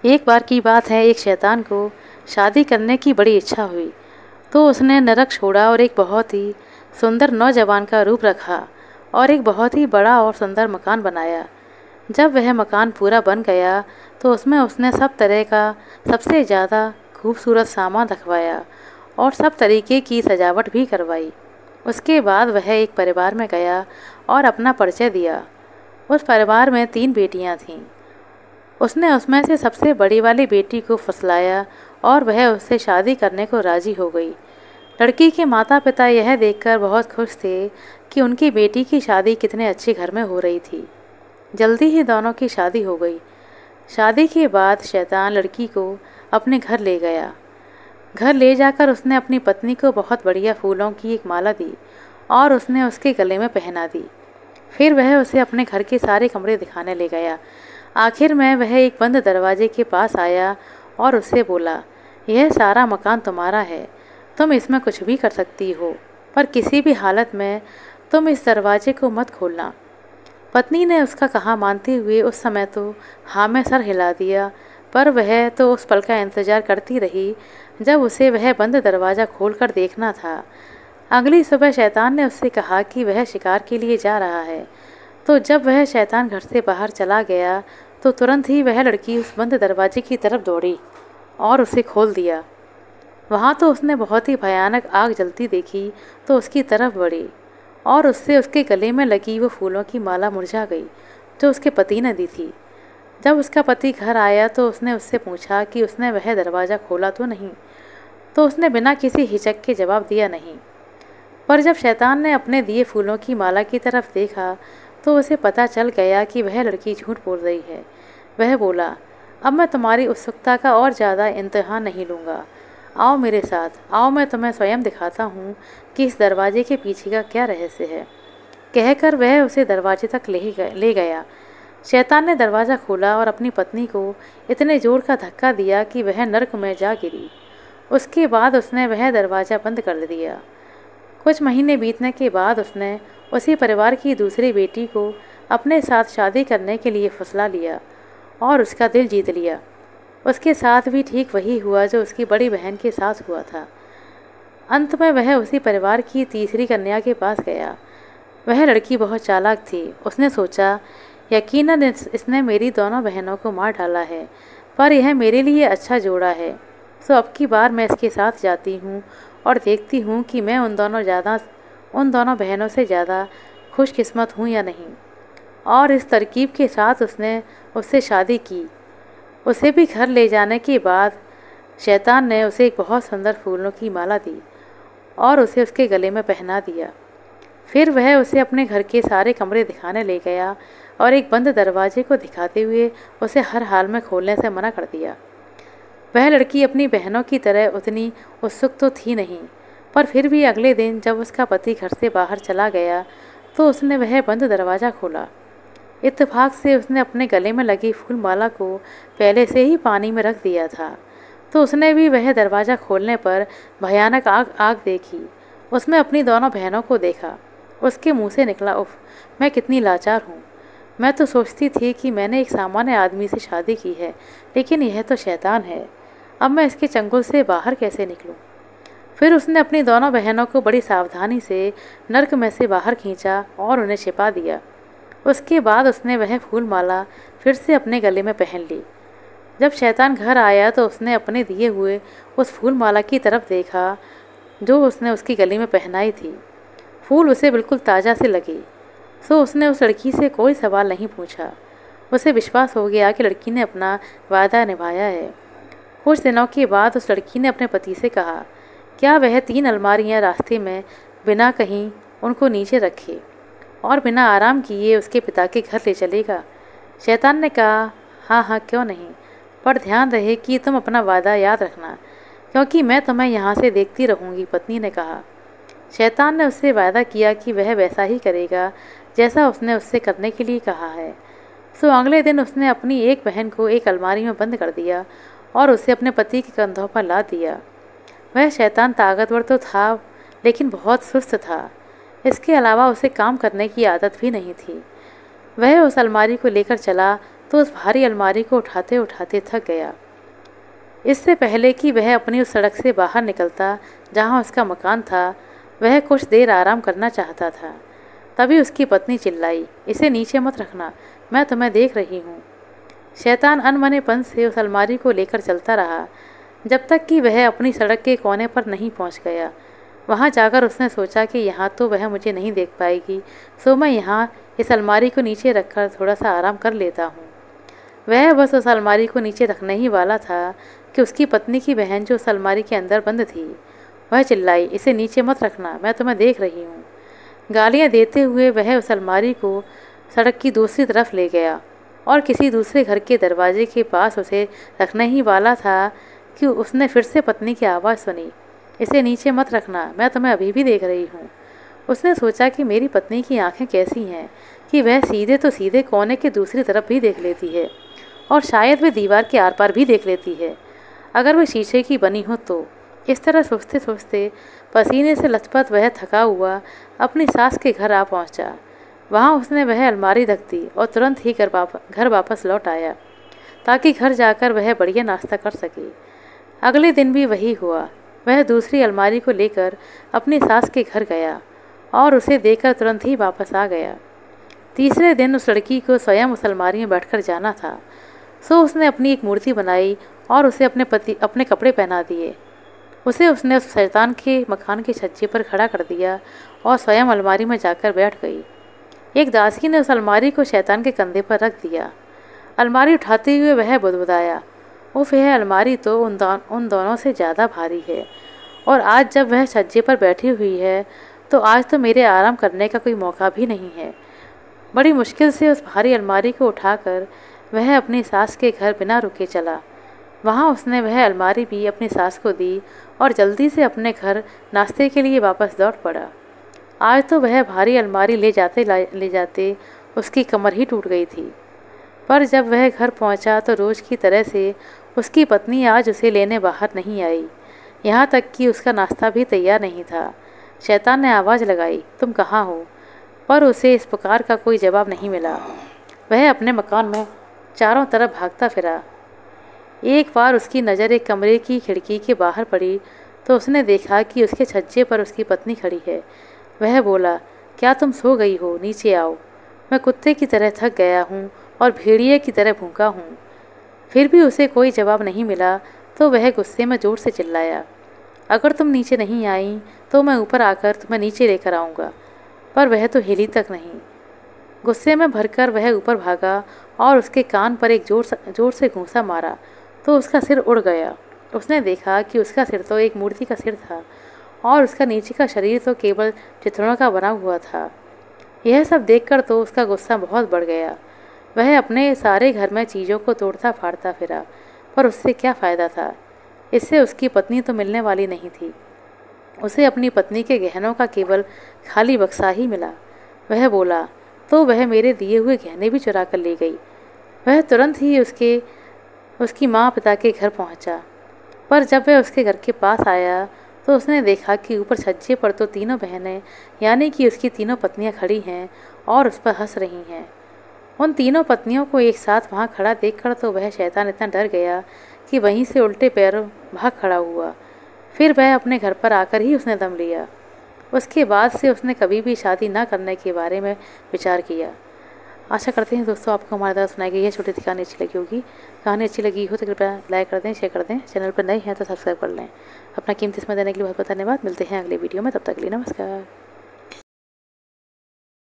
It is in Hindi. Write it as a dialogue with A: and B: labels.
A: एक बार की बात है, एक शैतान को शादी करने की बड़ी इच्छा हुई, तो उसने नरक छोड़ा और एक बहुत ही सुंदर नौजवान का रूप रखा और एक बहुत ही बड़ा और सुंदर मकान बनाया। जब वह मकान पूरा बन गया तो उसमें उसने सब तरह का सबसे ज़्यादा खूबसूरत सामान रखवाया और सब तरीके की सजावट भी करवाई। उसके बाद वह एक परिवार में गया और अपना परिचय दिया। उस परिवार में 3 बेटियां थीं। उसने उसमें से सबसे बड़ी वाली बेटी को फुसलाया और वह उससे शादी करने को राज़ी हो गई। लड़की के माता पिता यह देखकर बहुत खुश थे कि उनकी बेटी की शादी कितने अच्छे घर में हो रही थी। जल्दी ही दोनों की शादी हो गई। शादी के बाद शैतान लड़की को अपने घर ले गया। घर ले जाकर उसने अपनी पत्नी को बहुत बढ़िया फूलों की एक माला दी और उसने उसके गले में पहना दी। फिर वह उसे अपने घर के सारे कमरे दिखाने ले गया। आखिर में वह एक बंद दरवाजे के पास आया और उससे बोला, यह सारा मकान तुम्हारा है, तुम इसमें कुछ भी कर सकती हो, पर किसी भी हालत में तुम इस दरवाजे को मत खोलना। पत्नी ने उसका कहा मानते हुए उस समय तो हाँ में सर हिला दिया, पर वह तो उस पल का इंतज़ार करती रही जब उसे वह बंद दरवाज़ा खोलकर देखना था। अगली सुबह शैतान ने उससे कहा कि वह शिकार के लिए जा रहा है। तो जब वह शैतान घर से बाहर चला गया तो तुरंत ही वह लड़की उस बंद दरवाजे की तरफ दौड़ी और उसे खोल दिया। वहाँ तो उसने बहुत ही भयानक आग जलती देखी तो उसकी तरफ बढ़ी और उससे उसके गले में लगी वो फूलों की माला मुरझा गई जो उसके पति ने दी थी। जब उसका पति घर आया तो उसने उससे पूछा कि उसने वह दरवाज़ा खोला तो नहीं, तो उसने बिना किसी हिचक के जवाब दिया नहीं। पर जब शैतान ने अपने दिए फूलों की माला की तरफ देखा तो उसे पता चल गया कि वह लड़की झूठ बोल रही है। वह बोला, अब मैं तुम्हारी उत्सुकता का और ज़्यादा इम्तिहान नहीं लूँगा। आओ मेरे साथ, आओ मैं तुम्हें स्वयं दिखाता हूँ कि इस दरवाजे के पीछे का क्या रहस्य है। कहकर वह उसे दरवाजे तक ले गया। शैतान ने दरवाज़ा खोला और अपनी पत्नी को इतने जोर का धक्का दिया कि वह नर्क में जा गिरी। उसके बाद उसने वह दरवाज़ा बंद कर दिया। कुछ महीने बीतने के बाद उसने उसी परिवार की दूसरी बेटी को अपने साथ शादी करने के लिए फुसला लिया और उसका दिल जीत लिया। उसके साथ भी ठीक वही हुआ जो उसकी बड़ी बहन के साथ हुआ था। अंत में वह उसी परिवार की तीसरी कन्या के पास गया। वह लड़की बहुत चालाक थी। उसने सोचा, यकीनन इसने मेरी दोनों बहनों को मार डाला है, पर यह मेरे लिए अच्छा जोड़ा है, तो अब की बार मैं इसके साथ जाती हूँ और देखती हूँ कि मैं उन दोनों बहनों से ज़्यादा खुशकिस्मत हूँ या नहीं। और इस तरकीब के साथ उसने उससे शादी की। उसे भी घर ले जाने के बाद शैतान ने उसे एक बहुत सुंदर फूलों की माला दी और उसे उसके गले में पहना दिया। फिर वह उसे अपने घर के सारे कमरे दिखाने ले गया और एक बंद दरवाजे को दिखाते हुए उसे हर हाल में खोलने से मना कर दिया। वह लड़की अपनी बहनों की तरह उतनी उत्सुक तो थी नहीं, पर फिर भी अगले दिन जब उसका पति घर से बाहर चला गया तो उसने वह बंद दरवाज़ा खोला। इत्तेफाक से उसने अपने गले में लगी फूल माला को पहले से ही पानी में रख दिया था, तो उसने भी वह दरवाज़ा खोलने पर भयानक आग देखी। उसमें अपनी दोनों बहनों को देखा। उसके मुंह से निकला, उफ, मैं कितनी लाचार हूँ। मैं तो सोचती थी कि मैंने एक सामान्य आदमी से शादी की है, लेकिन यह तो शैतान है। अब मैं इसके चंगुल से बाहर कैसे निकलूं? फिर उसने अपनी दोनों बहनों को बड़ी सावधानी से नर्क में से बाहर खींचा और उन्हें छिपा दिया। उसके बाद उसने वह फूल माला फिर से अपने गले में पहन ली। जब शैतान घर आया तो उसने अपने दिए हुए उस फूल माला की तरफ देखा जो उसने उसकी गले में पहनाई थी। फूल उसे बिल्कुल ताज़ा से लगी, सो उसने उस लड़की से कोई सवाल नहीं पूछा। उसे विश्वास हो गया कि लड़की ने अपना वादा निभाया है। कुछ दिनों के बाद उस लड़की ने अपने पति से कहा, क्या वह 3 अलमारियां रास्ते में बिना कहीं उनको नीचे रखे और बिना आराम किए उसके पिता के घर ले चलेगा? शैतान ने कहा, हाँ हाँ क्यों नहीं, पर ध्यान रहे कि तुम अपना वादा याद रखना, क्योंकि मैं तुम्हें यहाँ से देखती रहूँगी। पत्नी ने कहा। शैतान ने उससे वादा किया कि वह वैसा ही करेगा जैसा उसने उससे करने के लिए कहा है। सो अगले दिन उसने अपनी एक बहन को एक अलमारी में बंद कर दिया और उसे अपने पति के कंधों पर लाद दिया। वह शैतान ताकतवर तो था, लेकिन बहुत सुस्त था। इसके अलावा उसे काम करने की आदत भी नहीं थी। वह उस अलमारी को लेकर चला तो उस भारी अलमारी को उठाते उठाते थक गया। इससे पहले कि वह अपनी उस सड़क से बाहर निकलता जहाँ उसका मकान था, वह कुछ देर आराम करना चाहता था। तभी उसकी पत्नी चिल्लाई, इसे नीचे मत रखना, मैं तुम्हें देख रही हूँ। शैतान अनमनेपन से उस अलमारी को लेकर चलता रहा जब तक कि वह अपनी सड़क के कोने पर नहीं पहुँच गया। वहाँ जाकर उसने सोचा कि यहाँ तो वह मुझे नहीं देख पाएगी, सो मैं यहाँ इस अलमारी को नीचे रखकर थोड़ा सा आराम कर लेता हूँ। वह बस उस अलमारी को नीचे रखने ही वाला था कि उसकी पत्नी की बहन जो उस अलमारी के अंदर बंद थी, वह चिल्लाई, इसे नीचे मत रखना, मैं तुम्हें देख रही हूँ। गालियाँ देते हुए वह उस अलमारी को सड़क की दूसरी तरफ ले गया और किसी दूसरे घर के दरवाजे के पास उसे रखने ही वाला था कि उसने फिर से पत्नी की आवाज़ सुनी, इसे नीचे मत रखना, मैं तुम्हें अभी भी देख रही हूँ। उसने सोचा कि मेरी पत्नी की आंखें कैसी हैं कि वह सीधे तो सीधे कोने के दूसरी तरफ भी देख लेती है और शायद वह दीवार के आर पार भी देख लेती है, अगर वह शीशे की बनी हो तो। इस तरह सोचते सोचते पसीने से लथपथ वह थका हुआ अपनी सास के घर आ पहुंचा। वहां उसने वह अलमारी ढक दी और तुरंत ही घर वापस लौट आया ताकि घर जाकर वह बढ़िया नाश्ता कर सके। अगले दिन भी वही हुआ। वह दूसरी अलमारी को लेकर अपनी सास के घर गया और उसे देखकर तुरंत ही वापस आ गया। तीसरे दिन उस लड़की को स्वयं उस अलमारी में बैठकर जाना था, सो उसने अपनी एक मूर्ति बनाई और उसे अपने कपड़े पहना दिए। उसने उस शैतान के मकान के छज्जे पर खड़ा कर दिया और स्वयं अलमारी में जाकर बैठ गई। एक दासी ने उस अलमारी को शैतान के कंधे पर रख दिया। अलमारी उठाते हुए वह बुदबुदाया, उफ, यह अलमारी तो उन दोनों से ज़्यादा भारी है और आज जब वह छज्जे पर बैठी हुई है तो आज तो मेरे आराम करने का कोई मौका भी नहीं है। बड़ी मुश्किल से उस भारी अलमारी को उठाकर वह अपनी सास के घर बिना रुके चला। वहाँ उसने वह अलमारी भी अपनी सास को दी और जल्दी से अपने घर नाश्ते के लिए वापस दौड़ पड़ा। आज तो वह भारी अलमारी ले जाते उसकी कमर ही टूट गई थी। पर जब वह घर पहुंचा तो रोज़ की तरह से उसकी पत्नी आज उसे लेने बाहर नहीं आई। यहाँ तक कि उसका नाश्ता भी तैयार नहीं था। शैतान ने आवाज़ लगाई, तुम कहाँ हो? पर उसे इस पुकार का कोई जवाब नहीं मिला। वह अपने मकान में चारों तरफ भागता फिरा। एक बार उसकी नज़र एक कमरे की खिड़की के बाहर पड़ी तो उसने देखा कि उसके छज्जे पर उसकी पत्नी खड़ी है। वह बोला, क्या तुम सो गई हो? नीचे आओ। मैं कुत्ते की तरह थक गया हूँ और भेड़िए की तरह भूखा हूँ। फिर भी उसे कोई जवाब नहीं मिला तो वह गुस्से में ज़ोर से चिल्लाया, अगर तुम नीचे नहीं आई तो मैं ऊपर आकर तुम्हें नीचे लेकर आऊँगा। पर वह तो हिली तक नहीं। गुस्से में भरकर वह ऊपर भागा और उसके कान पर एक जोर से घूंसा मारा तो उसका सिर उड़ गया। उसने देखा कि उसका सिर तो एक मूर्ति का सिर था और उसका नीचे का शरीर तो केवल चित्रों का बना हुआ था। यह सब देखकर तो उसका गुस्सा बहुत बढ़ गया। वह अपने सारे घर में चीज़ों को तोड़ता फाड़ता फिरा, पर उससे क्या फ़ायदा था? इससे उसकी पत्नी तो मिलने वाली नहीं थी। उसे अपनी पत्नी के गहनों का केवल खाली बक्सा ही मिला। वह बोला, तो वह मेरे दिए हुए गहने भी चुरा कर ले गई। वह तुरंत ही उसकी माँ पिता के घर पहुँचा। पर जब वह उसके घर के पास आया तो उसने देखा कि ऊपर छज्जे पर तो तीनों बहनें यानी कि उसकी तीनों पत्नियां खड़ी हैं और उस पर हंस रही हैं। उन तीनों पत्नियों को एक साथ वहाँ खड़ा देखकर तो वह शैतान इतना डर गया कि वहीं से उल्टे पैरों भाग खड़ा हुआ। फिर वह अपने घर पर आकर ही उसने दम लिया। उसके बाद से उसने कभी भी शादी न करने के बारे में विचार किया। आशा करते हैं दोस्तों आपको हमारे द्वारा सुनाई गई यह छोटी सी कहानी अच्छी लगी होगी। कहानी अच्छी लगी हो तो कृपया लाइक कर दें, शेयर कर दें। चैनल पर नए हैं तो सब्सक्राइब कर लें। अपना कीमती समय देने के लिए बहुत बहुत धन्यवाद। मिलते हैं अगले वीडियो में, तब तक के लिए नमस्कार।